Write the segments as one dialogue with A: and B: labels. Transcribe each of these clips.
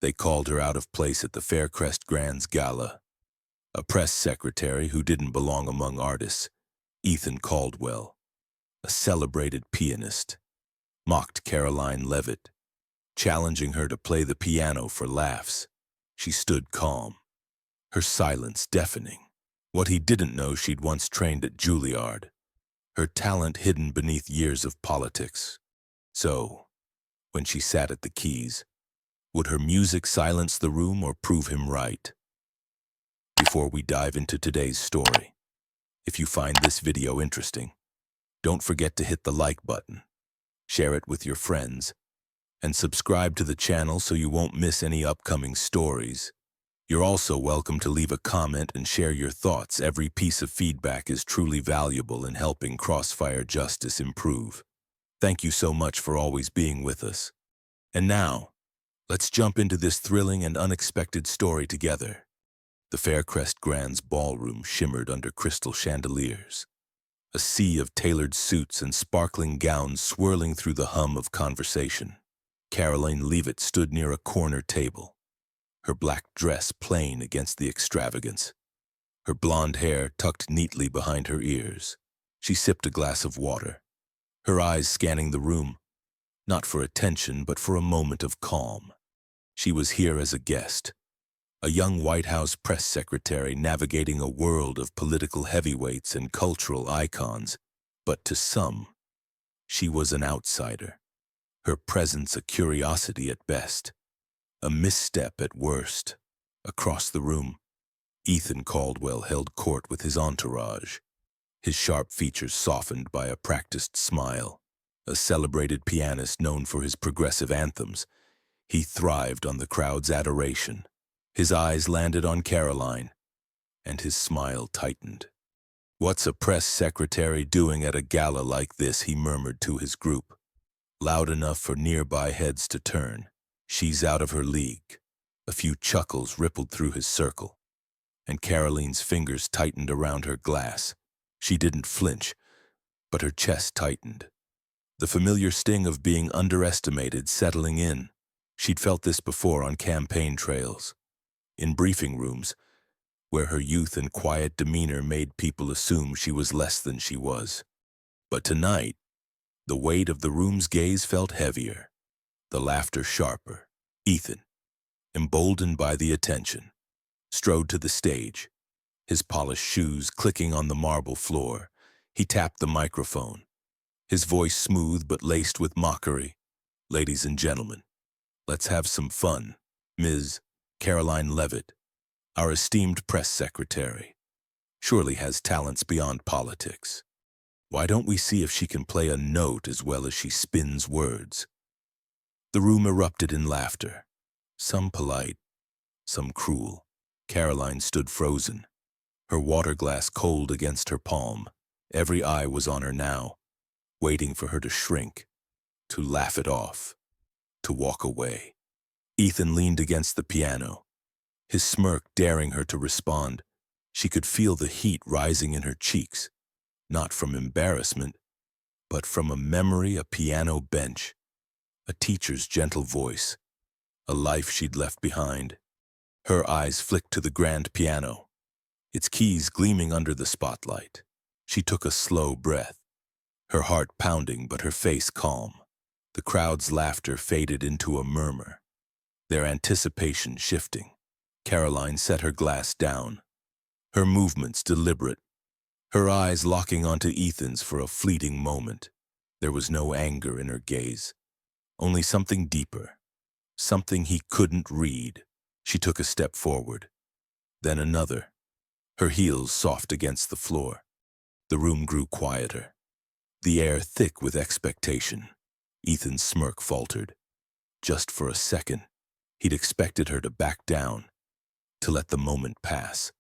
A: They called her out of place at the Faircrest Grand's gala. A press secretary who didn't belong among artists, Ethan Caldwell, a celebrated pianist, mocked Karoline Leavitt, challenging her to play the piano for laughs. She stood calm, her silence deafening. What he didn't know, she'd once trained at Juilliard, her talent hidden beneath years of politics. So, when she sat at the keys, would her music silence the room or prove him right? Before we dive into today's story, if you find this video interesting, don't forget to hit the like button, share it with your friends, and subscribe to the channel so you won't miss any upcoming stories. You're also welcome to leave a comment and share your thoughts. Every piece of feedback is truly valuable in helping Crossfire Justice improve. Thank you so much for always being with us. And now, let's jump into this thrilling and unexpected story together. The Faircrest Grand's ballroom shimmered under crystal chandeliers, a sea of tailored suits and sparkling gowns swirling through the hum of conversation. Karoline Leavitt stood near a corner table, her black dress plain against the extravagance, her blonde hair tucked neatly behind her ears. She sipped a glass of water, her eyes scanning the room, not for attention but for a moment of calm. She was here as a guest, a young White House press secretary navigating a world of political heavyweights and cultural icons, but to some, she was an outsider, her presence a curiosity at best, a misstep at worst. Across the room, Ethan Caldwell held court with his entourage, his sharp features softened by a practiced smile. A celebrated pianist known for his progressive anthems, he thrived on the crowd's adoration. His eyes landed on Karoline, and his smile tightened. "What's a press secretary doing at a gala like this?" he murmured to his group, loud enough for nearby heads to turn. "She's out of her league." A few chuckles rippled through his circle, and Karoline's fingers tightened around her glass. She didn't flinch, but her chest tightened, the familiar sting of being underestimated settling in. She'd felt this before on campaign trails, in briefing rooms, where her youth and quiet demeanor made people assume she was less than she was. But tonight, the weight of the room's gaze felt heavier, the laughter sharper. Ethan, emboldened by the attention, strode to the stage, his polished shoes clicking on the marble floor. He tapped the microphone, his voice smooth but laced with mockery. "Ladies and gentlemen, let's have some fun. Ms. Karoline Leavitt, our esteemed press secretary, surely has talents beyond politics. Why don't we see if she can play a note as well as she spins words?" The room erupted in laughter, some polite, some cruel. Karoline stood frozen, her water glass cold against her palm. Every eye was on her now, waiting for her to shrink, to laugh it off, to walk away. Ethan leaned against the piano, his smirk daring her to respond. She could feel the heat rising in her cheeks, not from embarrassment, but from a memory, a piano bench, a teacher's gentle voice, a life she'd left behind. Her eyes flicked to the grand piano, its keys gleaming under the spotlight. She took a slow breath, her heart pounding but her face calm. The crowd's laughter faded into a murmur, their anticipation shifting. Karoline set her glass down, her movements deliberate, her eyes locking onto Ethan's for a fleeting moment. There was no anger in her gaze, only something deeper, something he couldn't read. She took a step forward, then another, her heels soft against the floor. The room grew quieter, the air thick with expectation. Ethan's smirk faltered. Just for a second, he'd expected her to back down, to let the moment pass.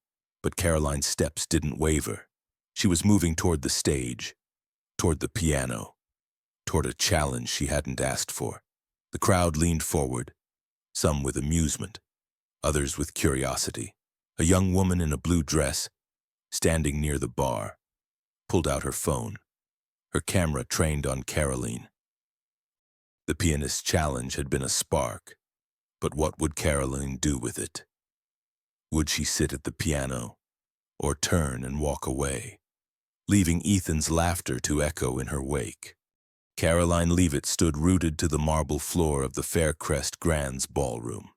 A: But Karoline's steps didn't waver. She was moving toward the stage, toward the piano, toward a challenge she hadn't asked for. The crowd leaned forward, some with amusement, others with curiosity. A young woman in a blue dress, standing near the bar, pulled out her phone, her camera trained on Karoline. The pianist's challenge had been a spark, But what would Karoline do with it? Would she sit at the piano, or turn and walk away, leaving Ethan's laughter to echo in her wake? Karoline Leavitt stood rooted to the marble floor of the Faircrest Grand's ballroom,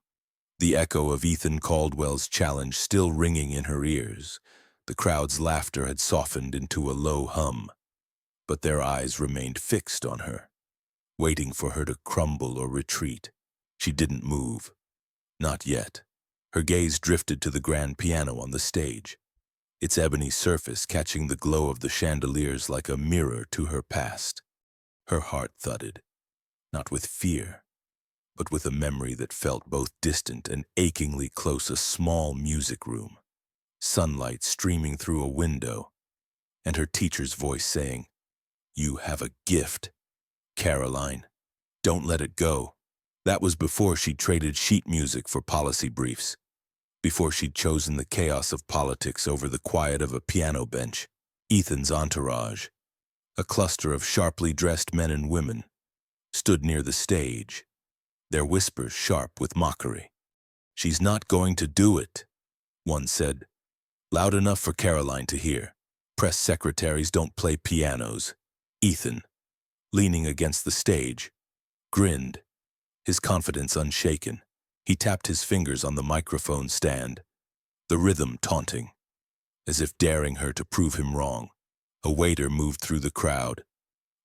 A: the echo of Ethan Caldwell's challenge still ringing in her ears. The crowd's laughter had softened into a low hum, but their eyes remained fixed on her, waiting for her to crumble or retreat. She didn't move. Not yet. Her gaze drifted to the grand piano on the stage, its ebony surface catching the glow of the chandeliers like a mirror to her past. Her heart thudded, not with fear, but with a memory that felt both distant and achingly close. A small music room, sunlight streaming through a window, and her teacher's voice saying, "You have a gift, Karoline. Don't let it go." That was before she'd traded sheet music for policy briefs, before she'd chosen the chaos of politics over the quiet of a piano bench. Ethan's entourage, a cluster of sharply dressed men and women, stood near the stage, their whispers sharp with mockery. "She's not going to do it," one said, loud enough for Karoline to hear. "Press secretaries don't play pianos." Ethan, leaning against the stage, grinned, his confidence unshaken. He tapped his fingers on the microphone stand, the rhythm taunting, as if daring her to prove him wrong. A waiter moved through the crowd,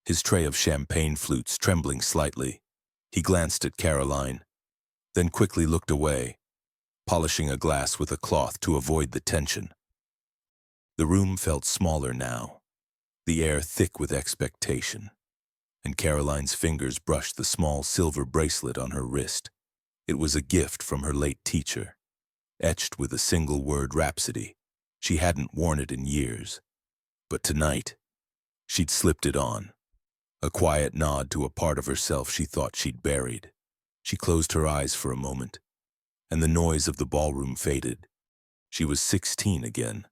A: his tray of champagne flutes trembling slightly. He glanced at Karoline, then quickly looked away, polishing a glass with a cloth to avoid the tension. The room felt smaller now, the air thick with expectation, and Karoline's fingers brushed the small silver bracelet on her wrist. It was a gift from her late teacher, etched with a single word rhapsody. She hadn't worn it in years, but tonight, she'd slipped it on, a quiet nod to a part of herself she thought she'd buried. She closed her eyes for a moment, and the noise of the ballroom faded. She was 16 again,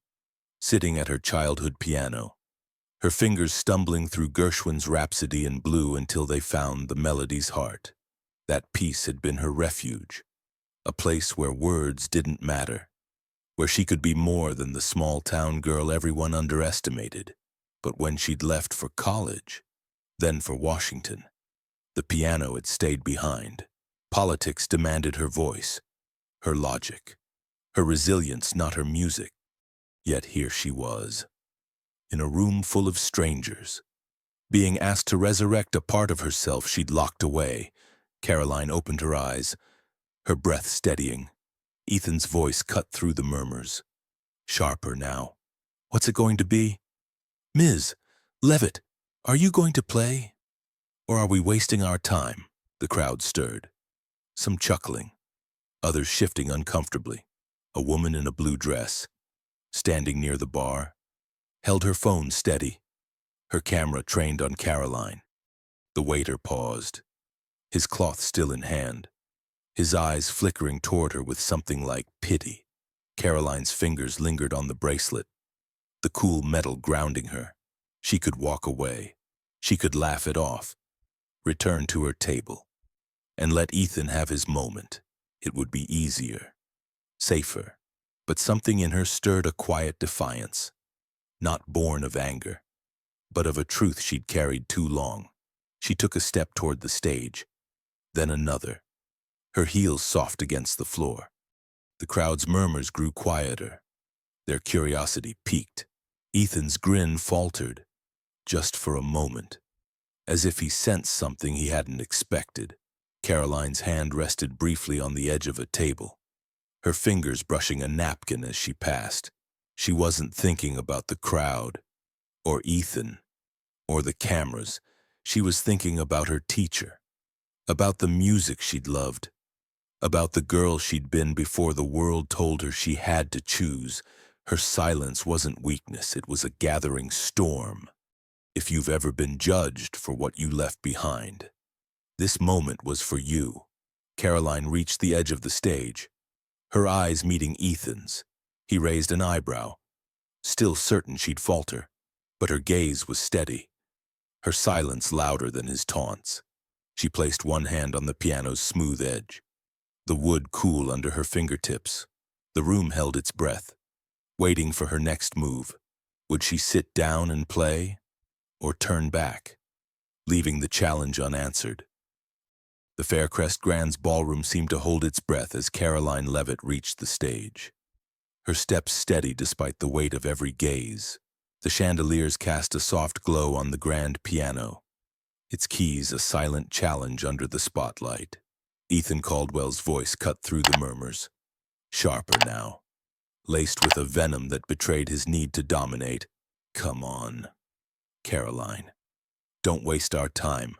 A: sitting at her childhood piano, her fingers stumbling through Gershwin's Rhapsody in Blue until they found the melody's heart. That piece had been her refuge, a place where words didn't matter, where she could be more than the small-town girl everyone underestimated. But when she'd left for college, then for Washington, the piano had stayed behind. Politics demanded her voice, her logic, her resilience, not her music. Yet here she was, in a room full of strangers, being asked to resurrect a part of herself she'd locked away. Karoline opened her eyes, her breath steadying. Ethan's voice cut through the murmurs, sharper now. "What's it going to be? Ms. Leavitt, are you going to play? Or are we wasting our time?" The crowd stirred, some chuckling, others shifting uncomfortably. A woman in a blue dress, standing near the bar, held her phone steady, her camera trained on Karoline. The waiter paused, his cloth still in hand, his eyes flickering toward her with something like pity. Karoline's fingers lingered on the bracelet, the cool metal grounding her. She could walk away. She could laugh it off, return to her table, and let Ethan have his moment. It would be easier, safer. But something in her stirred a quiet defiance, not born of anger, but of a truth she'd carried too long. She took a step toward the stage, then another, her heels soft against the floor. The crowd's murmurs grew quieter, their curiosity piqued. Ethan's grin faltered, just for a moment, as if he sensed something he hadn't expected. Karoline's hand rested briefly on the edge of a table, her fingers brushing a napkin as she passed. She wasn't thinking about the crowd, or Ethan, or the cameras. She was thinking about her teacher, about the music she'd loved, about the girl she'd been before the world told her she had to choose. Her silence wasn't weakness, it was a gathering storm. If you've ever been judged for what you left behind, this moment was for you. Karoline reached the edge of the stage, her eyes meeting Ethan's. He raised an eyebrow, still certain she'd falter, but her gaze was steady, her silence louder than his taunts. She placed one hand on the piano's smooth edge, the wood cool under her fingertips. The room held its breath, waiting for her next move. Would she sit down and play, or turn back, leaving the challenge unanswered? The Faircrest Grand's ballroom seemed to hold its breath as Karoline Leavitt reached the stage. Her steps steady despite the weight of every gaze. The chandeliers cast a soft glow on the grand piano, its keys a silent challenge under the spotlight. Ethan Caldwell's voice cut through the murmurs, sharper now, laced with a venom that betrayed his need to dominate. Come on, Karoline. Don't waste our time.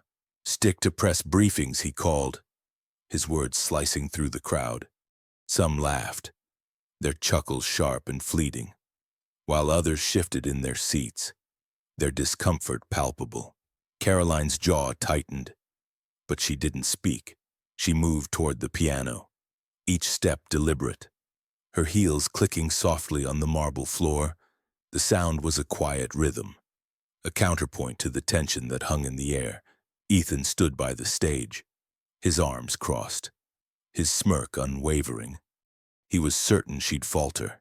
A: Stick to press briefings, he called, his words slicing through the crowd. Some laughed, their chuckles sharp and fleeting, while others shifted in their seats, their discomfort palpable. Karoline's jaw tightened, but she didn't speak. She moved toward the piano, each step deliberate, her heels clicking softly on the marble floor. The sound was a quiet rhythm, a counterpoint to the tension that hung in the air. Ethan stood by the stage, his arms crossed, his smirk unwavering. He was certain she'd falter,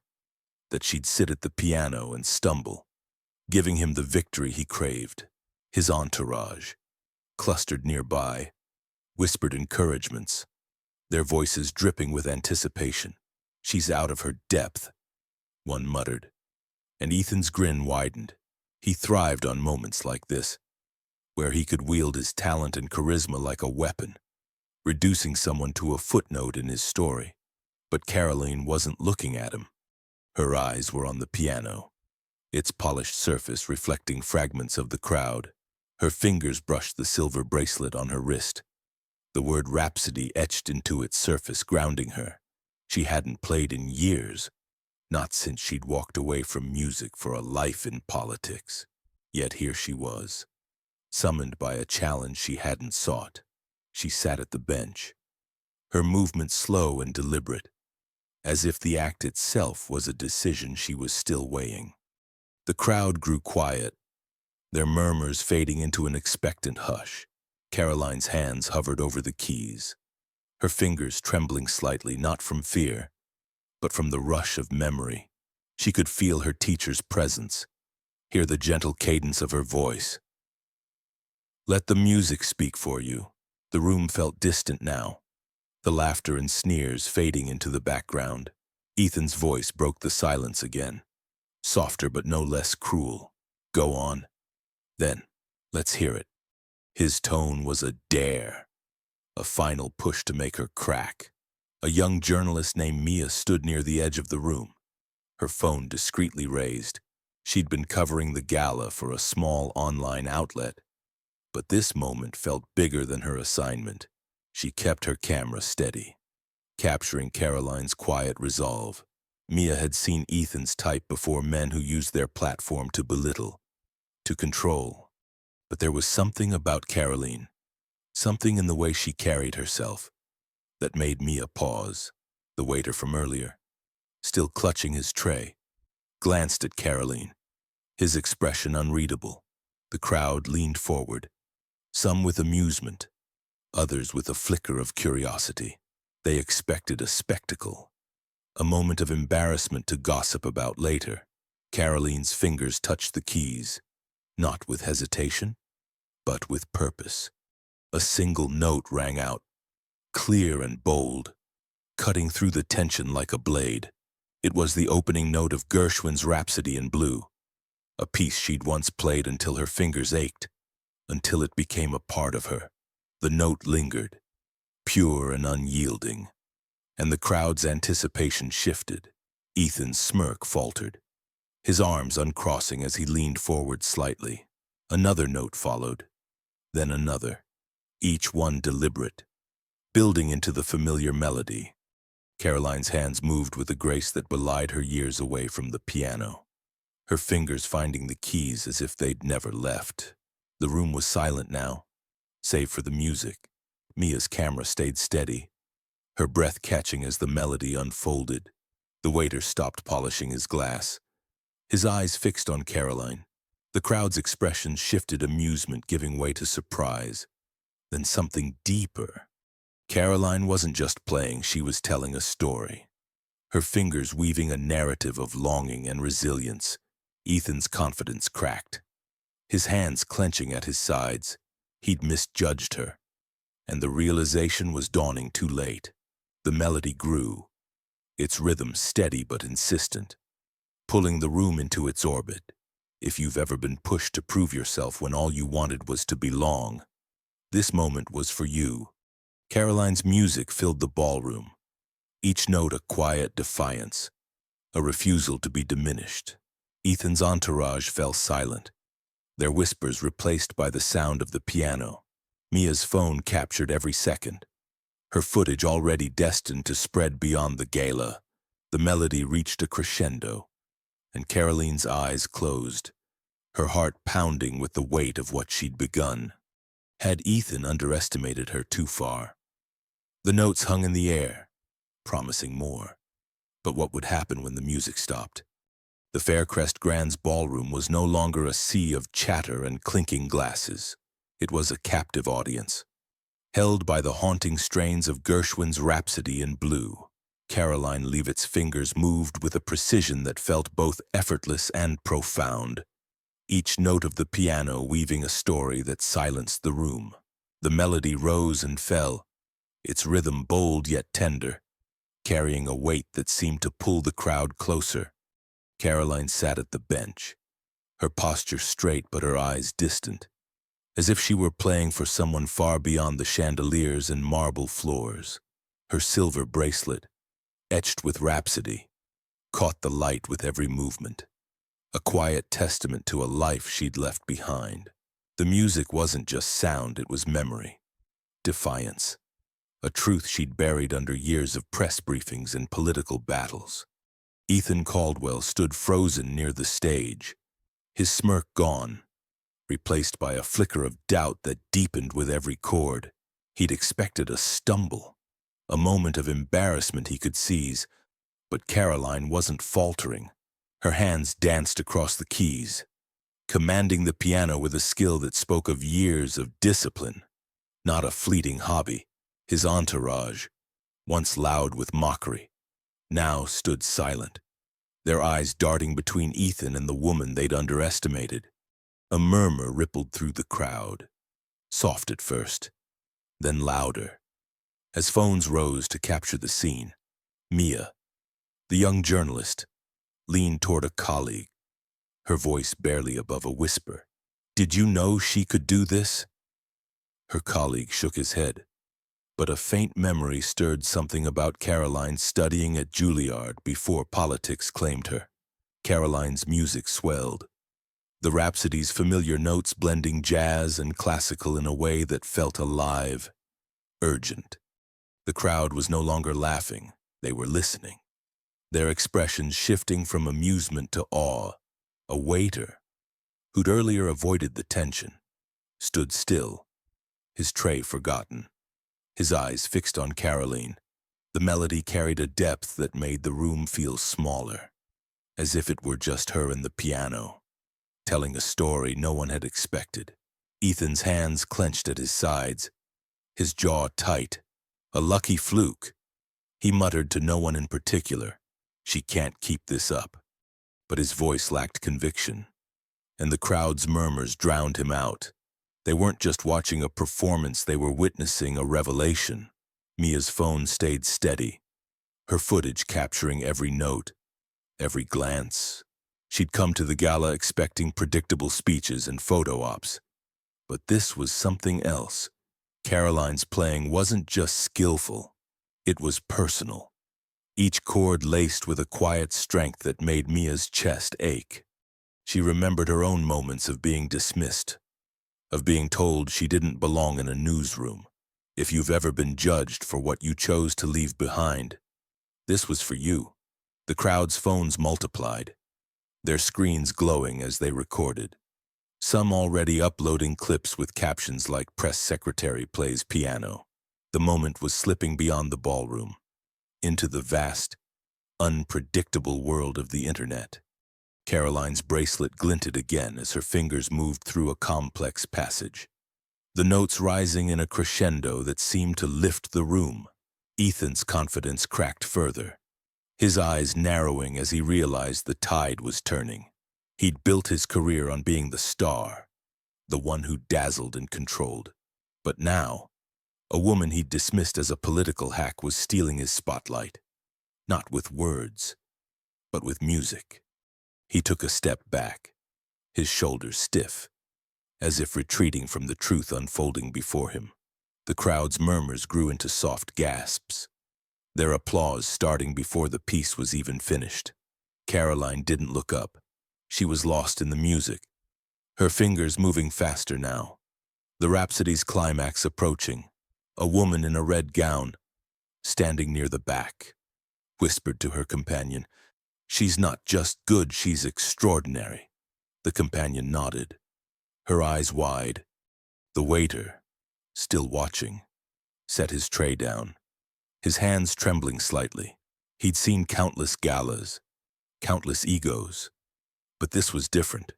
A: that she'd sit at the piano and stumble, giving him the victory he craved. His entourage, clustered nearby, whispered encouragements, their voices dripping with anticipation. She's out of her depth, one muttered, and Ethan's grin widened. He thrived on moments like this, where he could wield his talent and charisma like a weapon, reducing someone to a footnote in his story. But Karoline wasn't looking at him. Her eyes were on the piano, its polished surface reflecting fragments of the crowd. Her fingers brushed the silver bracelet on her wrist, the word Rhapsody etched into its surface, grounding her. She hadn't played in years, not since she'd walked away from music for a life in politics. Yet here she was, summoned by a challenge she hadn't sought. She sat at the bench, her movements slow and deliberate, as if the act itself was a decision she was still weighing. The crowd grew quiet, their murmurs fading into an expectant hush. Karoline's hands hovered over the keys, her fingers trembling slightly, not from fear, but from the rush of memory. She could feel her teacher's presence, hear the gentle cadence of her voice. Let the music speak for you. The room felt distant now, the laughter and sneers fading into the background. Ethan's voice broke the silence again, softer but no less cruel. Go on. Then, let's hear it. His tone was a dare, a final push to make her crack. A young journalist named Mia stood near the edge of the room, her phone discreetly raised. She'd been covering the gala for a small online outlet, but this moment felt bigger than her assignment. She kept her camera steady, capturing Karoline's quiet resolve. Mia had seen Ethan's type before, men who used their platform to belittle, to control. But there was something about Karoline, something in the way she carried herself, that made Mia pause. The waiter from earlier, still clutching his tray, glanced at Karoline, his expression unreadable. The crowd leaned forward, some with amusement, others with a flicker of curiosity. They expected a spectacle, a moment of embarrassment to gossip about later. Karoline's fingers touched the keys, not with hesitation, but with purpose. A single note rang out, clear and bold, cutting through the tension like a blade. It was the opening note of Gershwin's Rhapsody in Blue, a piece she'd once played until her fingers ached, until it became a part of her. The note lingered, pure and unyielding, and the crowd's anticipation shifted. Ethan's smirk faltered, his arms uncrossing as he leaned forward slightly. Another note followed, then another, each one deliberate, building into the familiar melody. Karoline's hands moved with a grace that belied her years away from the piano, her fingers finding the keys as if they'd never left. The room was silent now, save for the music. Mia's camera stayed steady, her breath catching as the melody unfolded. The waiter stopped polishing his glass, his eyes fixed on Karoline. The crowd's expression shifted, amusement giving way to surprise, then something deeper, Karoline wasn't just playing, she was telling a story. Her fingers weaving a narrative of longing and resilience. Ethan's confidence cracked. His hands clenching at his sides. He'd misjudged her. And the realization was dawning too late. The melody grew, its rhythm steady but insistent, pulling the room into its orbit. If you've ever been pushed to prove yourself when all you wanted was to belong, this moment was for you. Karoline's music filled the ballroom, each note a quiet defiance, a refusal to be diminished. Ethan's entourage fell silent, their whispers replaced by the sound of the piano. Mia's phone captured every second, her footage already destined to spread beyond the gala. The melody reached a crescendo, and Karoline's eyes closed, her heart pounding with the weight of what she'd begun. Had Ethan underestimated her too far? The notes hung in the air, promising more. But what would happen when the music stopped? The Faircrest Grand's ballroom was no longer a sea of chatter and clinking glasses. It was a captive audience, held by the haunting strains of Gershwin's Rhapsody in Blue. Karoline Leavitt's fingers moved with a precision that felt both effortless and profound, each note of the piano weaving a story that silenced the room. The melody rose and fell, its rhythm bold yet tender, carrying a weight that seemed to pull the crowd closer. Karoline sat at the bench, her posture straight but her eyes distant, as if she were playing for someone far beyond the chandeliers and marble floors. Her silver bracelet, etched with rhapsody, caught the light with every movement, a quiet testament to a life she'd left behind. The music wasn't just sound, it was memory, defiance, a truth she'd buried under years of press briefings and political battles. Ethan Caldwell stood frozen near the stage, his smirk gone, replaced by a flicker of doubt that deepened with every chord. He'd expected a stumble, a moment of embarrassment he could seize, but Karoline wasn't faltering. Her hands danced across the keys, commanding the piano with a skill that spoke of years of discipline, not a fleeting hobby. His entourage, once loud with mockery, now stood silent, their eyes darting between Ethan and the woman they'd underestimated. A murmur rippled through the crowd, soft at first, then louder. As phones rose to capture the scene, Mia, the young journalist, leaned toward a colleague, her voice barely above a whisper. "Did you know she could do this?" Her colleague shook his head, but a faint memory stirred something about Karoline studying at Juilliard before politics claimed her. Karoline's music swelled, the Rhapsody's familiar notes blending jazz and classical in a way that felt alive, urgent. The crowd was no longer laughing, they were listening, their expressions shifting from amusement to awe. A waiter, who'd earlier avoided the tension, stood still, his tray forgotten, his eyes fixed on Karoline. The melody carried a depth that made the room feel smaller, as if it were just her and the piano, telling a story no one had expected. Ethan's hands clenched at his sides, his jaw tight. A lucky fluke. He muttered to no one in particular, "She can't keep this up." But his voice lacked conviction, and the crowd's murmurs drowned him out. They weren't just watching a performance, they were witnessing a revelation. Mia's phone stayed steady, her footage capturing every note, every glance. She'd come to the gala expecting predictable speeches and photo ops. But this was something else. Karoline's playing wasn't just skillful, it was personal. Each chord laced with a quiet strength that made Mia's chest ache. She remembered her own moments of being dismissed, of being told she didn't belong in a newsroom. If you've ever been judged for what you chose to leave behind, this was for you. The crowd's phones multiplied, their screens glowing as they recorded, some already uploading clips with captions like "Press Secretary plays piano." The moment was slipping beyond the ballroom, into the vast, unpredictable world of the internet. Karoline's bracelet glinted again as her fingers moved through a complex passage. the notes rising in a crescendo that seemed to lift the room. Ethan's confidence cracked further, his eyes narrowing as he realized the tide was turning. He'd built his career on being the star, the one who dazzled and controlled. But now, a woman he'd dismissed as a political hack was stealing his spotlight. Not with words, but with music. He took a step back, his shoulders stiff, as if retreating from the truth unfolding before him. The crowd's murmurs grew into soft gasps, their applause starting before the piece was even finished. Karoline didn't look up. She was lost in the music, her fingers moving faster now. The rhapsody's climax approaching. A woman in a red gown, standing near the back, whispered to her companion, "She's not just good, she's extraordinary." The companion nodded, her eyes wide. The waiter, still watching, set his tray down, his hands trembling slightly. He'd seen countless galas, countless egos, but this was different.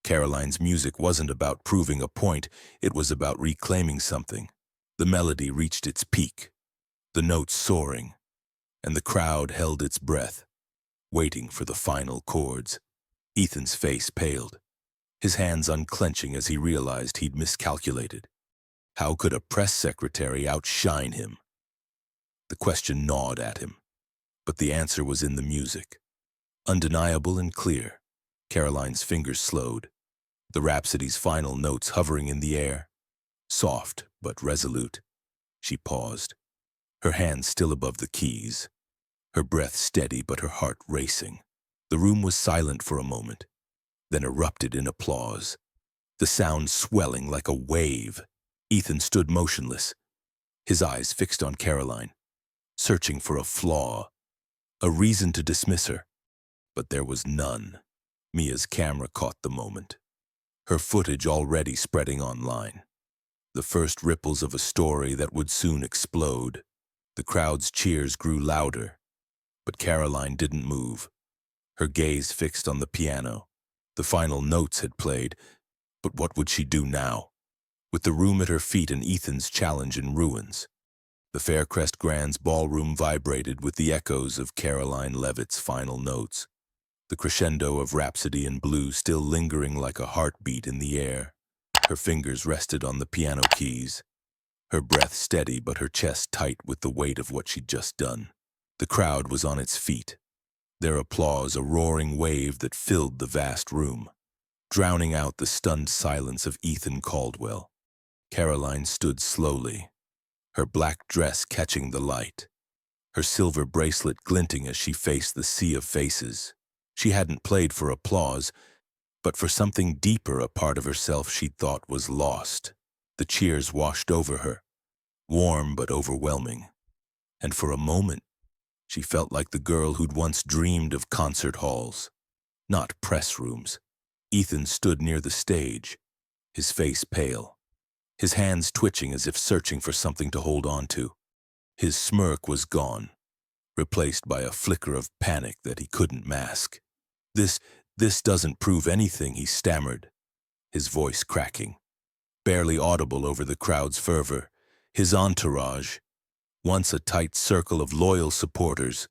A: Karoline's music wasn't about proving a point, it was about reclaiming something. The melody reached its peak, the notes soaring, and the crowd held its breath, waiting for the final chords. Ethan's face paled, his hands unclenching as he realized he'd miscalculated. How could a press secretary outshine him? The question gnawed at him, but the answer was in the music. Undeniable and clear, Karoline's fingers slowed, the rhapsody's final notes hovering in the air. Soft but resolute, she paused, her hands still above the keys, her breath steady but her heart racing. The room was silent for a moment, then erupted in applause, the sound swelling like a wave. Ethan stood motionless, his eyes fixed on Karoline, searching for a flaw, a reason to dismiss her. But there was none. Mia's camera caught the moment, her footage already spreading online. The first ripples of a story that would soon explode. The crowd's cheers grew louder, but Karoline didn't move, her gaze fixed on the piano. The final notes had played, but what would she do now? With the room at her feet and Ethan's challenge in ruins, the Faircrest Grand's ballroom vibrated with the echoes of Karoline Leavitt's final notes, the crescendo of Rhapsody in Blue still lingering like a heartbeat in the air. Her fingers rested on the piano keys, her breath steady but her chest tight with the weight of what she'd just done. The crowd was on its feet, their applause a roaring wave that filled the vast room, drowning out the stunned silence of Ethan Caldwell. Karoline stood slowly, her black dress catching the light, her silver bracelet glinting as she faced the sea of faces. She hadn't played for applause, but for something deeper, a part of herself she'd thought was lost. The cheers washed over her, warm but overwhelming. And for a moment, she felt like the girl who'd once dreamed of concert halls, not press rooms. Ethan stood near the stage, his face pale, his hands twitching as if searching for something to hold on to. His smirk was gone, replaced by a flicker of panic that he couldn't mask. This doesn't prove anything," he stammered, his voice cracking, barely audible over the crowd's fervor. His entourage, once a tight circle of loyal supporters,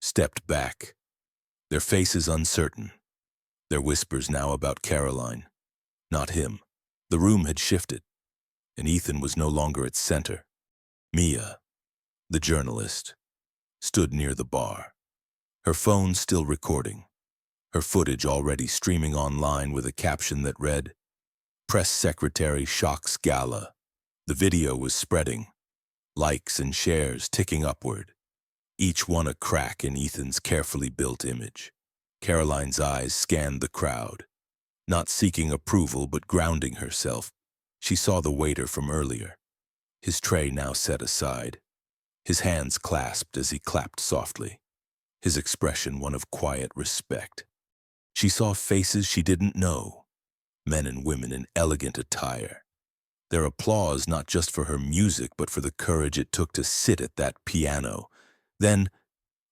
A: stepped back, their faces uncertain, their whispers now about Karoline, not him. The room had shifted, and Ethan was no longer its center. Mia, the journalist, stood near the bar, her phone still recording, her footage already streaming online with a caption that read, "Press Secretary Shocks Gala." The video was spreading, likes and shares ticking upward, each one a crack in Ethan's carefully built image. Karoline's eyes scanned the crowd, not seeking approval but grounding herself. She saw the waiter from earlier, his tray now set aside, his hands clasped as he clapped softly, his expression one of quiet respect. She saw faces she didn't know, men and women in elegant attire, their applause not just for her music but for the courage it took to sit at that piano. Then,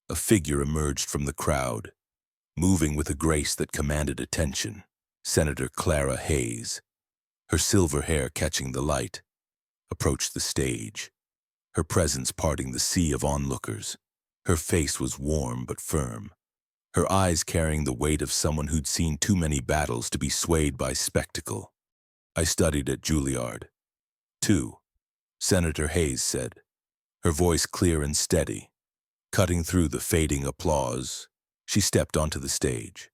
A: a figure emerged from the crowd, moving with a grace that commanded attention. Senator Clara Hayes, her silver hair catching the light, approached the stage, her presence parting the sea of onlookers. Her face was warm but firm, her eyes carrying the weight of someone who'd seen too many battles to be swayed by spectacle. "I studied at Juilliard, too," Senator Hayes said, her voice clear and steady. Cutting through the fading applause, she stepped onto the stage,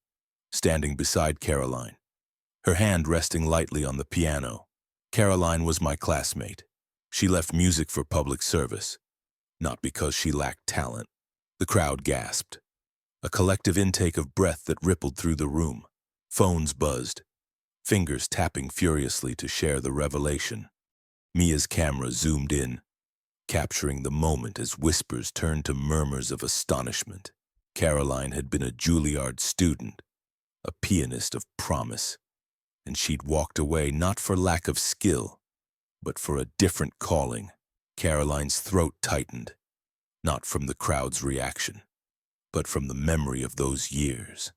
A: standing beside Karoline, her hand resting lightly on the piano. Karoline was my classmate. She left music for public service, not because she lacked talent. The crowd gasped, a collective intake of breath that rippled through the room. Phones buzzed, fingers tapping furiously to share the revelation. Mia's camera zoomed in, capturing the moment as whispers turned to murmurs of astonishment. Karoline had been a Juilliard student, a pianist of promise, and she'd walked away not for lack of skill, but for a different calling. Karoline's throat tightened, not from the crowd's reaction, but from the memory of those years.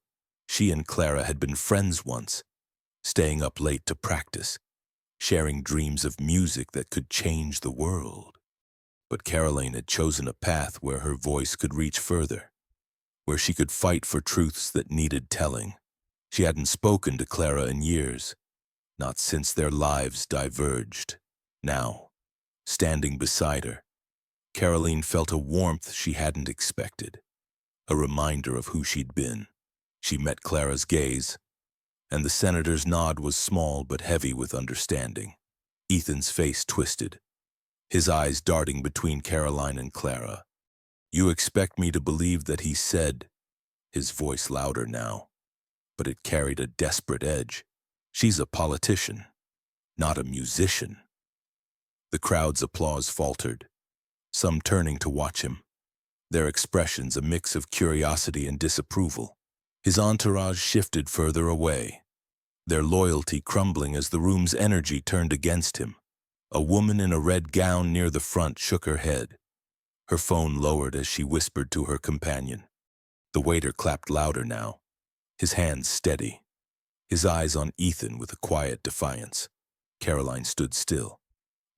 A: She and Clara had been friends once, staying up late to practice, sharing dreams of music that could change the world. But Karoline had chosen a path where her voice could reach further, where she could fight for truths that needed telling. She hadn't spoken to Clara in years, not since their lives diverged. Now, standing beside her, Karoline felt a warmth she hadn't expected, a reminder of who she'd been. She met Clara's gaze, and the senator's nod was small but heavy with understanding. Ethan's face twisted, his eyes darting between Karoline and Clara. "You expect me to believe that," he said, his voice louder now, but it carried a desperate edge. "She's a politician, not a musician." The crowd's applause faltered, some turning to watch him, their expressions a mix of curiosity and disapproval. His entourage shifted further away, their loyalty crumbling as the room's energy turned against him. A woman in a red gown near the front shook her head, her phone lowered as she whispered to her companion. The waiter clapped louder now, his hands steady, his eyes on Ethan with a quiet defiance. Karoline stood still,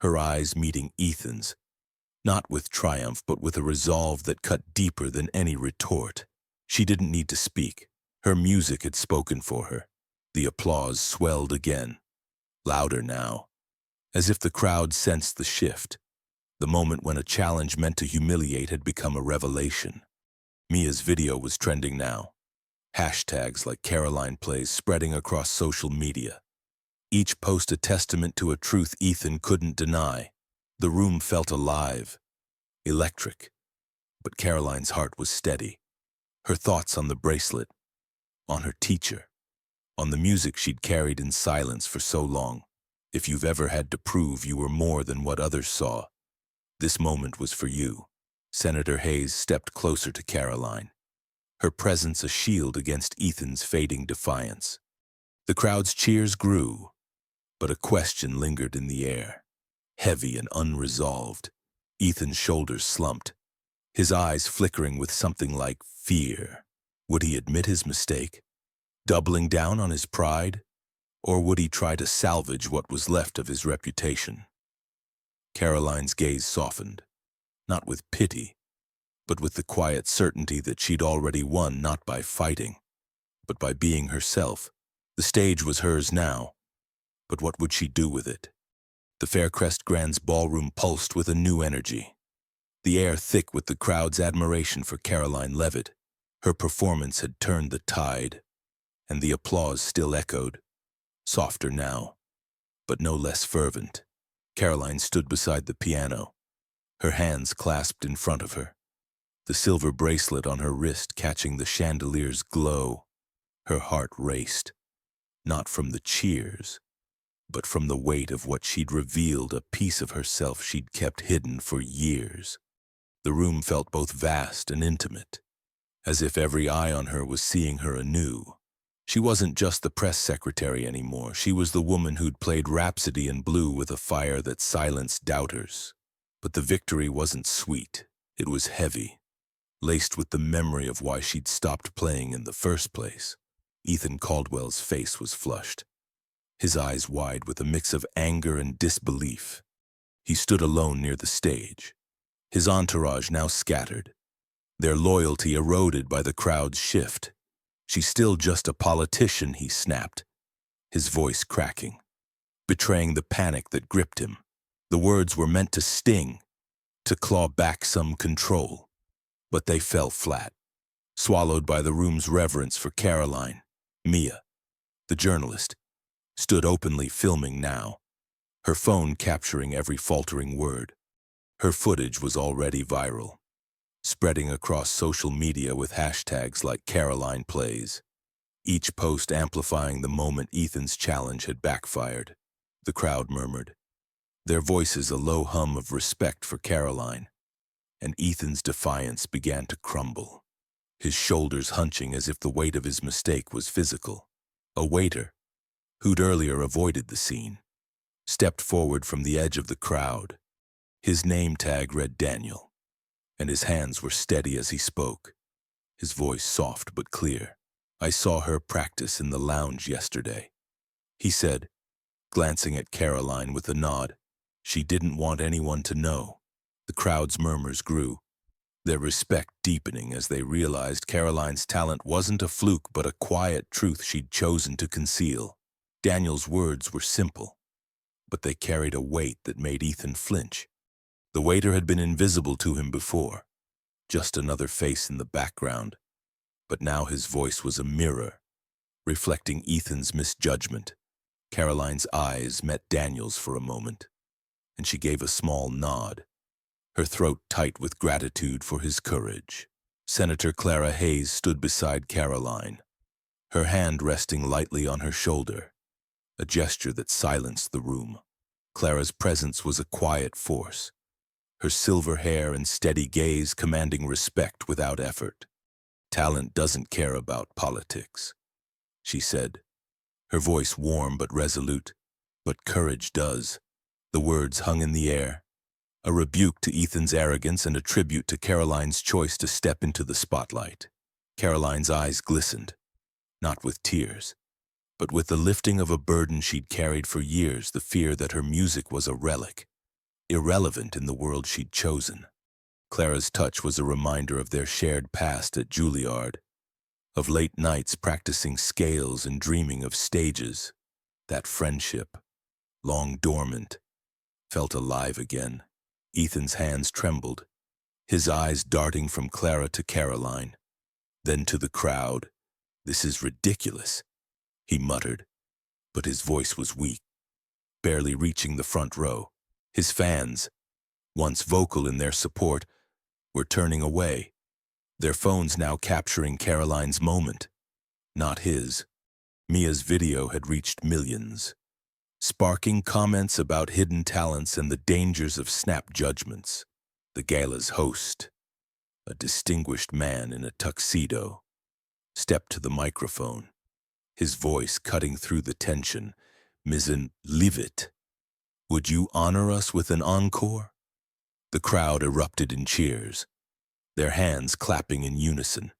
A: her eyes meeting Ethan's, not with triumph but with a resolve that cut deeper than any retort. She didn't need to speak. Her music had spoken for her. The applause swelled again, louder now, as if the crowd sensed the shift. The moment when a challenge meant to humiliate had become a revelation. Mia's video was trending now, hashtags like Karoline Plays spreading across social media. Each post a testament to a truth Ethan couldn't deny. The room felt alive, electric, but Karoline's heart was steady, her thoughts on the bracelet, on her teacher, on the music she'd carried in silence for so long. If you've ever had to prove you were more than what others saw, this moment was for you. Senator Hayes stepped closer to Karoline, her presence a shield against Ethan's fading defiance. The crowd's cheers grew, but a question lingered in the air, heavy and unresolved. Ethan's shoulders slumped, his eyes flickering with something like fear. Would he admit his mistake, doubling down on his pride, or would he try to salvage what was left of his reputation? Karoline's gaze softened, not with pity, but with the quiet certainty that she'd already won not by fighting, but by being herself. The stage was hers now, but what would she do with it? The Faircrest Grand's ballroom pulsed with a new energy, the air thick with the crowd's admiration for Karoline Leavitt. Her performance had turned the tide, and the applause still echoed, softer now, but no less fervent. Karoline stood beside the piano, her hands clasped in front of her, the silver bracelet on her wrist catching the chandelier's glow. Her heart raced, not from the cheers, but from the weight of what she'd revealed, a piece of herself she'd kept hidden for years. The room felt both vast and intimate, as if every eye on her was seeing her anew. She wasn't just the press secretary anymore. She was the woman who'd played Rhapsody in Blue with a fire that silenced doubters. But the victory wasn't sweet. It was heavy, laced with the memory of why she'd stopped playing in the first place. Ethan Caldwell's face was flushed, his eyes wide with a mix of anger and disbelief. He stood alone near the stage, his entourage now scattered, their loyalty eroded by the crowd's shift. "She's still just a politician," he snapped, his voice cracking, betraying the panic that gripped him. The words were meant to sting, to claw back some control, but they fell flat, swallowed by the room's reverence for Karoline. Mia, the journalist, stood openly filming now, her phone capturing every faltering word. Her footage was already viral, spreading across social media with hashtags like Karoline Plays, each post amplifying the moment Ethan's challenge had backfired. The crowd murmured, their voices a low hum of respect for Karoline, and Ethan's defiance began to crumble, his shoulders hunching as if the weight of his mistake was physical. A waiter, who'd earlier avoided the scene, stepped forward from the edge of the crowd. His name tag read Daniel, and his hands were steady as he spoke, his voice soft but clear. "I saw her practice in the lounge yesterday," he said, glancing at Karoline with a nod. "She didn't want anyone to know." The crowd's murmurs grew, their respect deepening as they realized Karoline's talent wasn't a fluke but a quiet truth she'd chosen to conceal. Daniel's words were simple, but they carried a weight that made Ethan flinch. The waiter had been invisible to him before, just another face in the background, but now his voice was a mirror, reflecting Ethan's misjudgment. Karoline's eyes met Daniel's for a moment, and she gave a small nod, her throat tight with gratitude for his courage. Senator Clara Hayes stood beside Karoline, her hand resting lightly on her shoulder, a gesture that silenced the room. Clara's presence was a quiet force, her silver hair and steady gaze commanding respect without effort. "Talent doesn't care about politics," she said, her voice warm but resolute. "But courage does." The words hung in the air, a rebuke to Ethan's arrogance and a tribute to Karoline's choice to step into the spotlight. Karoline's eyes glistened, not with tears, but with the lifting of a burden she'd carried for years, the fear that her music was a relic, irrelevant in the world she'd chosen. Clara's touch was a reminder of their shared past at Juilliard, of late nights practicing scales and dreaming of stages. That friendship, long dormant, felt alive again. Ethan's hands trembled, his eyes darting from Clara to Karoline, then to the crowd. "This is ridiculous," he muttered, but his voice was weak, barely reaching the front row. His fans, once vocal in their support, were turning away, their phones now capturing Karoline's moment, not his. Mia's video had reached millions, sparking comments about hidden talents and the dangers of snap judgments. The gala's host, a distinguished man in a tuxedo, stepped to the microphone, his voice cutting through the tension. "Ms. Leavitt, would you honor us with an encore?" The crowd erupted in cheers, their hands clapping in unison,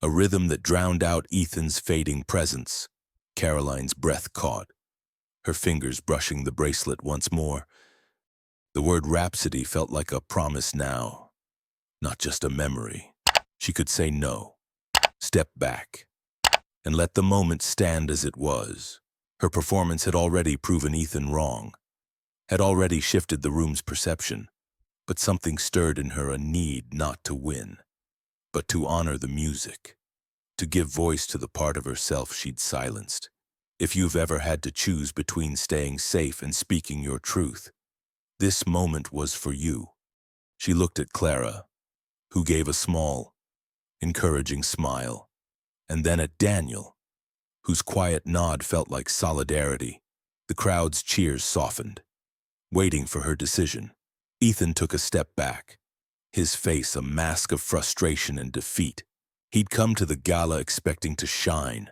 A: a rhythm that drowned out Ethan's fading presence. Karoline's breath caught, her fingers brushing the bracelet once more. The word rhapsody felt like a promise now, not just a memory. She could say no, step back, and let the moment stand as it was. Her performance had already proven Ethan wrong, had already shifted the room's perception, but something stirred in her, a need not to win, but to honor the music, to give voice to the part of herself she'd silenced. If you've ever had to choose between staying safe and speaking your truth, this moment was for you. She looked at Clara, who gave a small, encouraging smile, and then at Daniel, whose quiet nod felt like solidarity. The crowd's cheers softened, waiting for her decision. Ethan took a step back, his face a mask of frustration and defeat. He'd come to the gala expecting to shine,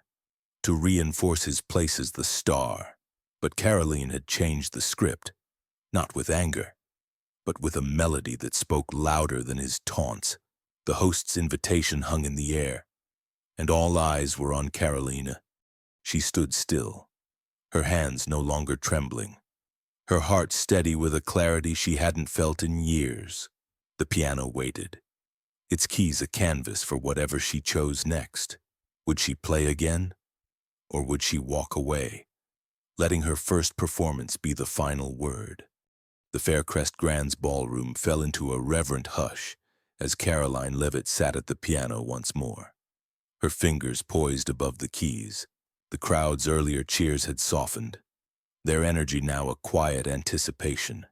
A: to reinforce his place as the star. But Karoline had changed the script, not with anger, but with a melody that spoke louder than his taunts. The host's invitation hung in the air, and all eyes were on Karoline. She stood still, her hands no longer trembling, her heart steady with a clarity she hadn't felt in years. The piano waited, its keys a canvas for whatever she chose next. Would she play again, or would she walk away, letting her first performance be the final word? The Faircrest Grand's ballroom fell into a reverent hush as Karoline Leavitt sat at the piano once more, her fingers poised above the keys. The crowd's earlier cheers had softened, their energy now a quiet anticipation,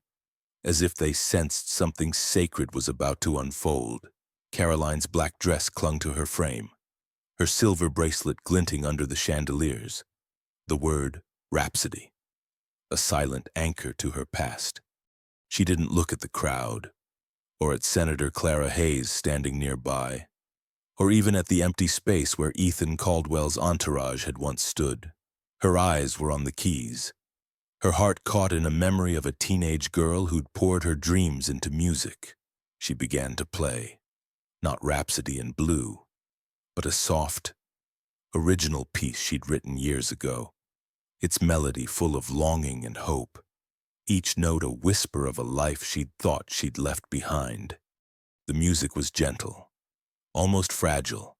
A: as if they sensed something sacred was about to unfold. Karoline's black dress clung to her frame, her silver bracelet glinting under the chandeliers. The word Rhapsody, a silent anchor to her past. She didn't look at the crowd, or at Senator Clara Hayes standing nearby, or even at the empty space where Ethan Caldwell's entourage had once stood. Her eyes were on the keys, her heart caught in a memory of a teenage girl who'd poured her dreams into music. She began to play, not Rhapsody in Blue, but a soft, original piece she'd written years ago, its melody full of longing and hope, each note a whisper of a life she'd thought she'd left behind. The music was gentle, almost fragile,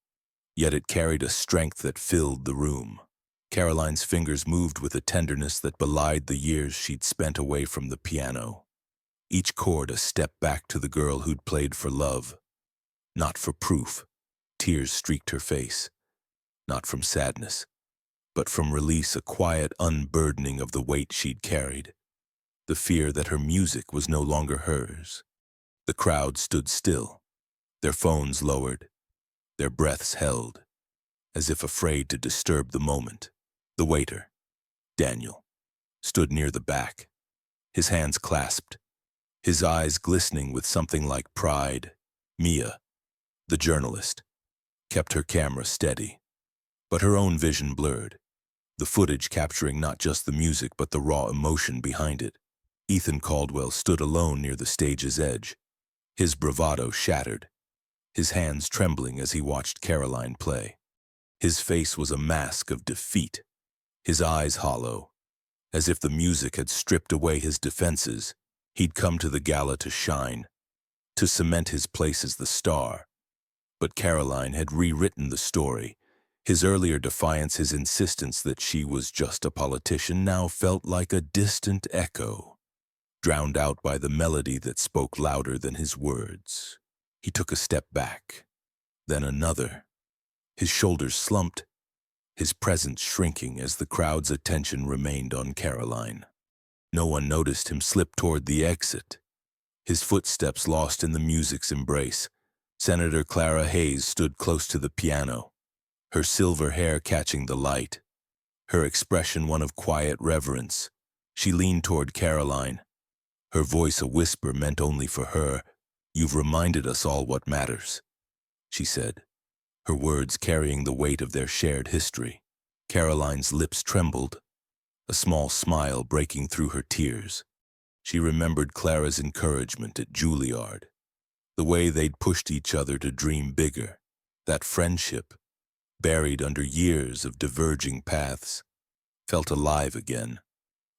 A: yet it carried a strength that filled the room. Karoline's fingers moved with a tenderness that belied the years she'd spent away from the piano, each chord a step back to the girl who'd played for love, not for proof. Tears streaked her face, not from sadness, but from release, a quiet unburdening of the weight she'd carried, the fear that her music was no longer hers. The crowd stood still, their phones lowered, their breaths held, as if afraid to disturb the moment. The waiter, Daniel, stood near the back, his hands clasped, his eyes glistening with something like pride. Mia, the journalist, kept her camera steady, but her own vision blurred, the footage capturing not just the music but the raw emotion behind it. Ethan Caldwell stood alone near the stage's edge, his bravado shattered, his hands trembling as he watched Karoline play. His face was a mask of defeat, his eyes hollow, as if the music had stripped away his defenses. He'd come to the gala to shine, to cement his place as the star. But Karoline had rewritten the story. His earlier defiance, his insistence that she was just a politician, now felt like a distant echo, drowned out by the melody that spoke louder than his words. He took a step back, then another, his shoulders slumped, his presence shrinking as the crowd's attention remained on Karoline. No one noticed him slip toward the exit, his footsteps lost in the music's embrace. Senator Clara Hayes stood close to the piano, her silver hair catching the light, her expression one of quiet reverence. She leaned toward Karoline, her voice a whisper meant only for her. "You've reminded us all what matters," she said, her words carrying the weight of their shared history. Karoline's lips trembled, a small smile breaking through her tears. She remembered Clara's encouragement at Juilliard, the way they'd pushed each other to dream bigger. That friendship, buried under years of diverging paths, felt alive again,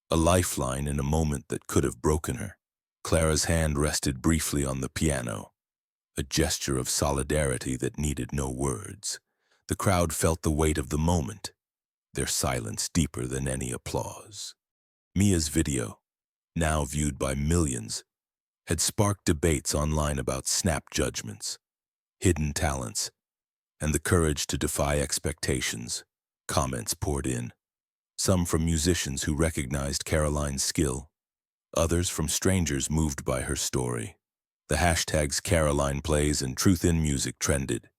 A: a lifeline in a moment that could have broken her. Clara's hand rested briefly on the piano, a gesture of solidarity that needed no words. The crowd felt the weight of the moment, their silence deeper than any applause. Mia's video, now viewed by millions, had sparked debates online about snap judgments, hidden talents, and the courage to defy expectations. Comments poured in, some from musicians who recognized Karoline's skill, others from strangers moved by her story. The hashtags Karoline Plays and Truth in Music trended,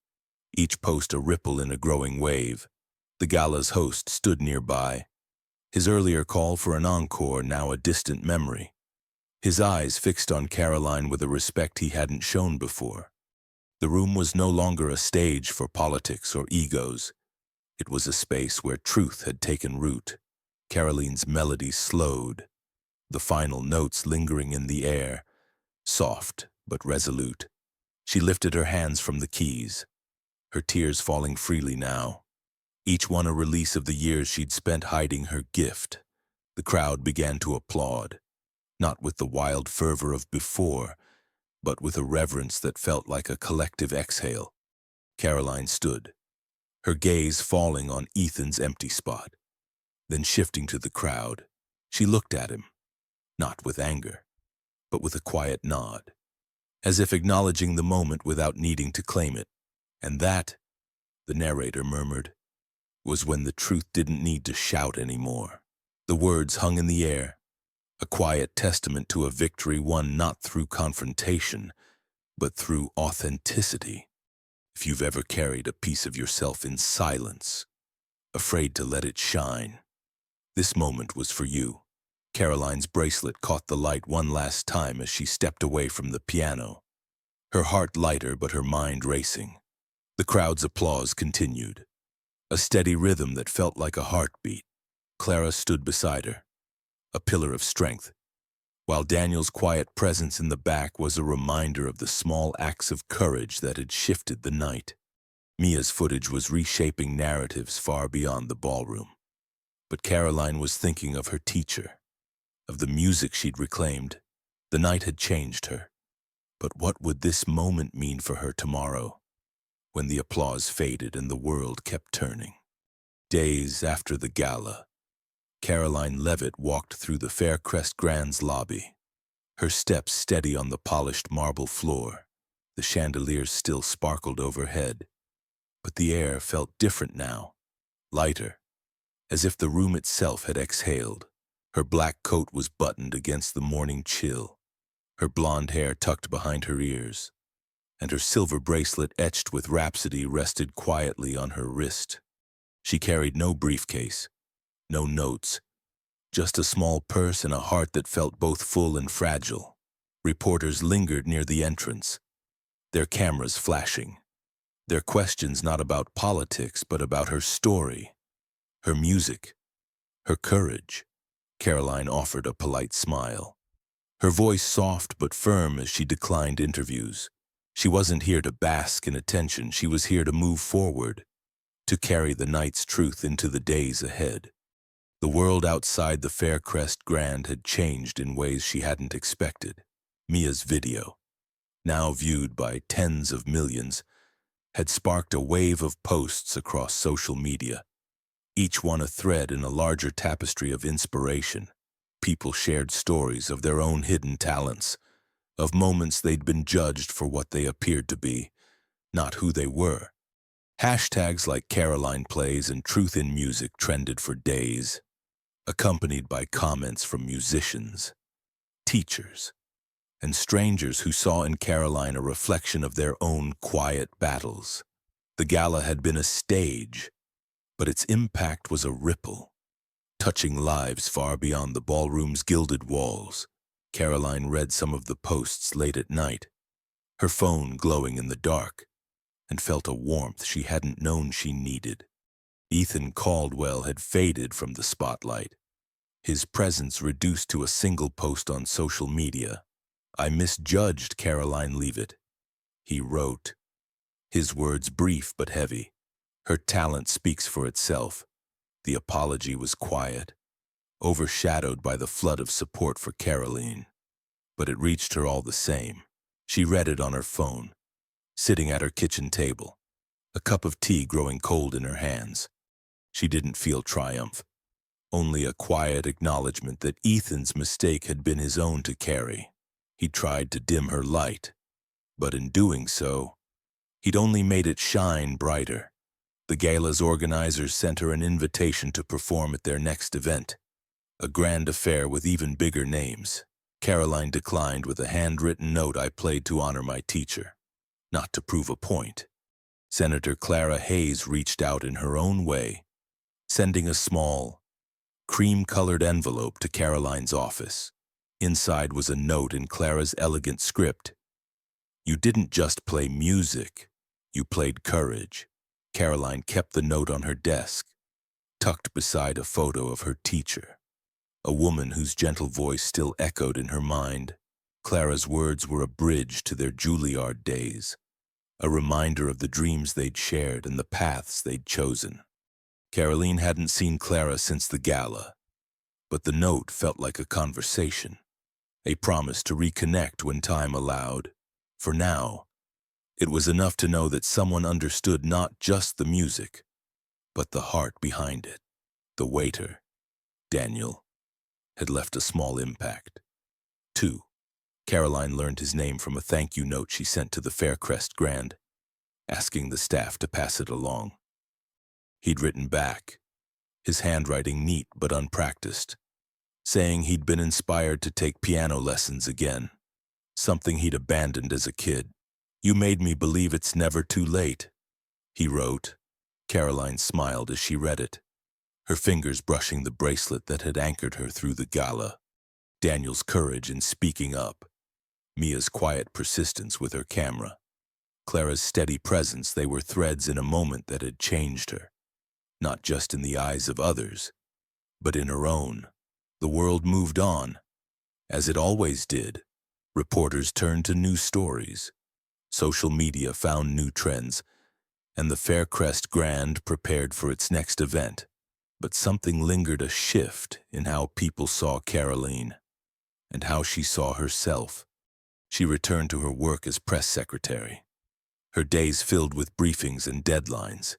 A: each post a ripple in a growing wave. The gala's host stood nearby, his earlier call for an encore now a distant memory, his eyes fixed on Karoline with a respect he hadn't shown before. The room was no longer a stage for politics or egos. It was a space where truth had taken root. Karoline's melody slowed, the final notes lingering in the air, soft but resolute. She lifted her hands from the keys, her tears falling freely now, each one a release of the years she'd spent hiding her gift. The crowd began to applaud, not with the wild fervor of before, but with a reverence that felt like a collective exhale. Karoline stood, her gaze falling on Ethan's empty spot. Then shifting to the crowd, she looked at him, not with anger, but with a quiet nod, as if acknowledging the moment without needing to claim it. And that, the narrator murmured, was when the truth didn't need to shout anymore. The words hung in the air, a quiet testament to a victory won not through confrontation, but through authenticity. If you've ever carried a piece of yourself in silence, afraid to let it shine, this moment was for you. Karoline's bracelet caught the light one last time as she stepped away from the piano, her heart lighter but her mind racing. The crowd's applause continued, a steady rhythm that felt like a heartbeat. Clara stood beside her, a pillar of strength, while Daniel's quiet presence in the back was a reminder of the small acts of courage that had shifted the night. Mia's footage was reshaping narratives far beyond the ballroom. But Karoline was thinking of her teacher, of the music she'd reclaimed. The night had changed her. But what would this moment mean for her tomorrow, when the applause faded and the world kept turning? Days after the gala, Karoline Leavitt walked through the Faircrest Grand's lobby, her steps steady on the polished marble floor. The chandeliers still sparkled overhead, but the air felt different now, lighter, as if the room itself had exhaled. Her black coat was buttoned against the morning chill, her blonde hair tucked behind her ears, and her silver bracelet etched with rhapsody rested quietly on her wrist. She carried no briefcase, no notes, just a small purse and a heart that felt both full and fragile. Reporters lingered near the entrance, their cameras flashing, their questions not about politics but about her story, her music, her courage. Karoline offered a polite smile, her voice soft but firm as she declined interviews. She wasn't here to bask in attention, she was here to move forward, to carry the night's truth into the days ahead. The world outside the Faircrest Grand had changed in ways she hadn't expected. Mia's video, now viewed by tens of millions, had sparked a wave of posts across social media, each one a thread in a larger tapestry of inspiration. People shared stories of their own hidden talents, of moments they'd been judged for what they appeared to be, not who they were. Hashtags like Karoline Plays and Truth in Music trended for days, accompanied by comments from musicians, teachers, and strangers who saw in Karoline a reflection of their own quiet battles. The gala had been a stage, but its impact was a ripple, touching lives far beyond the ballroom's gilded walls. Karoline read some of the posts late at night, her phone glowing in the dark, and felt a warmth she hadn't known she needed. Ethan Caldwell had faded from the spotlight, his presence reduced to a single post on social media. "I misjudged Karoline Leavitt," he wrote, his words brief but heavy. Her talent speaks for itself. The apology was quiet, overshadowed by the flood of support for Karoline. But it reached her all the same. She read it on her phone, sitting at her kitchen table, a cup of tea growing cold in her hands. She didn't feel triumph, only a quiet acknowledgement that Ethan's mistake had been his own to carry. He tried to dim her light, but in doing so, he'd only made it shine brighter. The gala's organizers sent her an invitation to perform at their next event, a grand affair with even bigger names. Karoline declined with a handwritten note I played to honor my teacher, not to prove a point. Senator Clara Hayes reached out in her own way, sending a small, cream-colored envelope to Karoline's office. Inside was a note in Clara's elegant script. "You didn't just play music, you played courage." Karoline kept the note on her desk, tucked beside a photo of her teacher, a woman whose gentle voice still echoed in her mind. Clara's words were a bridge to their Juilliard days, a reminder of the dreams they'd shared and the paths they'd chosen. Karoline hadn't seen Clara since the gala, but the note felt like a conversation, a promise to reconnect when time allowed. For now, it was enough to know that someone understood not just the music, but the heart behind it. The waiter, Daniel, had left a small impact. 2. Karoline learned his name from a thank you note she sent to the Faircrest Grand, asking the staff to pass it along. He'd written back, his handwriting neat but unpracticed, saying he'd been inspired to take piano lessons again, something he'd abandoned as a kid. "You made me believe it's never too late," he wrote. Karoline smiled as she read it, her fingers brushing the bracelet that had anchored her through the gala. Daniel's courage in speaking up, Mia's quiet persistence with her camera, Clara's steady presence, they were threads in a moment that had changed her, not just in the eyes of others, but in her own. The world moved on, as it always did. Reporters turned to new stories. Social media found new trends, and the Faircrest Grand prepared for its next event. But something lingered, a shift in how people saw Karoline and how she saw herself. She returned to her work as press secretary, her days filled with briefings and deadlines.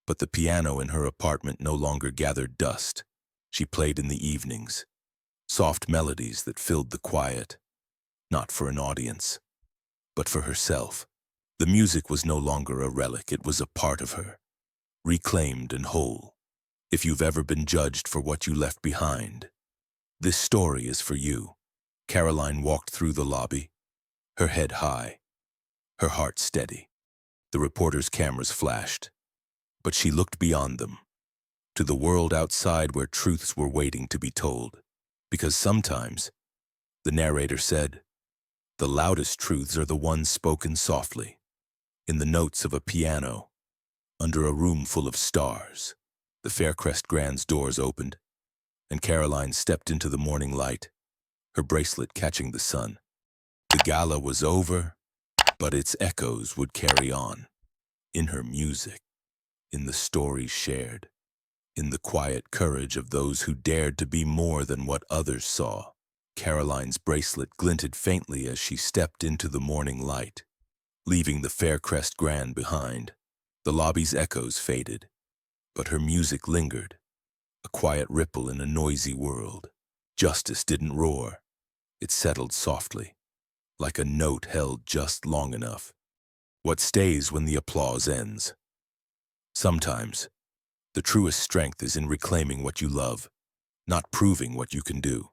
A: But the piano in her apartment no longer gathered dust. She played in the evenings, soft melodies that filled the quiet, not for an audience, but for herself. The music was no longer a relic, it was a part of her, reclaimed and whole. If you've ever been judged for what you left behind, this story is for you. Karoline walked through the lobby, her head high, her heart steady. The reporters' cameras flashed, but she looked beyond them, to the world outside where truths were waiting to be told. Because sometimes, the narrator said, the loudest truths are the ones spoken softly, in the notes of a piano, under a room full of stars. The Faircrest Grand's doors opened, and Karoline stepped into the morning light, her bracelet catching the sun. The gala was over, but its echoes would carry on, in her music, in the stories shared, in the quiet courage of those who dared to be more than what others saw. Karoline's bracelet glinted faintly as she stepped into the morning light, leaving the Faircrest Grand behind. The lobby's echoes faded, but her music lingered, a quiet ripple in a noisy world. Justice didn't roar. It settled softly, like a note held just long enough. What stays when the applause ends? Sometimes, the truest strength is in reclaiming what you love, not proving what you can do.